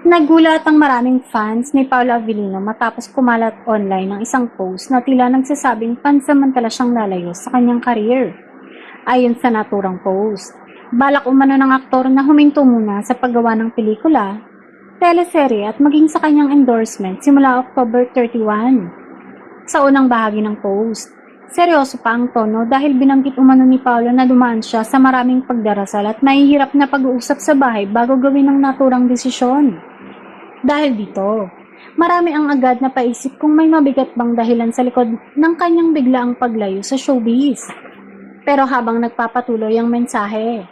Nagulat ang maraming fans ni Paolo Avellino matapos kumalat online ang isang post na tila nagsasabing pansamantala siyang lalayo sa kanyang career. Ayon sa naturang post, balak umano ng aktor na huminto muna sa paggawa ng pelikula, teleserye at maging sa kanyang endorsement simula October 31. Sa unang bahagi ng post, seryoso pa ang tono dahil binanggit umano ni Paolo na dumaan siya sa maraming pagdarasal at mahihirap na pag-uusap sa bahay bago gawin ang naturang desisyon. Dahil dito, marami ang agad na paisip kung may mabigat bang dahilan sa likod ng kanyang biglaang paglayo sa showbiz. Pero habang nagpapatuloy ang mensahe,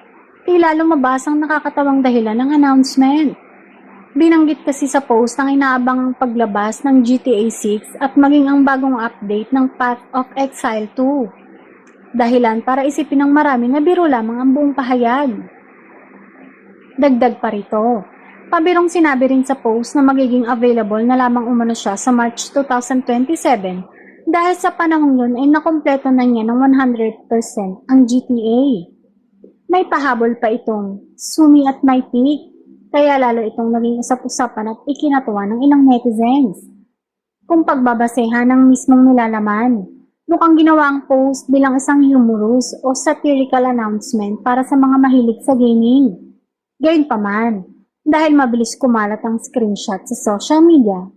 tila lumabas ang nakakatawang dahilan ng announcement. Binanggit kasi sa post ang inaabang paglabas ng GTA 6 at maging ang bagong update ng Path of Exile 2. Dahilan para isipin ng marami na biro lamang ang buong pahayag. Dagdag pa rito, pabirong sinabi rin sa post na magiging available na lamang umano siya sa March 2027 dahil sa panahong yun ay nakompleto na niya ng 100% ang GTA. May pahabol pa itong sumi at may peak, kaya lalo itong naging usap-usapan at ikinatuwa ng ilang netizens. Kung pagbabasehan ng mismong nilalaman, mukhang ginawa ang post bilang isang humorous o satirical announcement para sa mga mahilig sa gaming. Gayunpaman, dahil mabilis kumalat ang screenshot sa social media,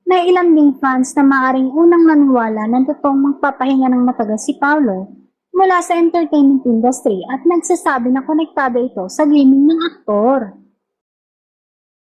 may ilan ding fans na maaring unang naniwala na totoong magpapahinga ng matagal si Paolo mula sa entertainment industry at nagsasabi na konektado ito sa gaming ng aktor.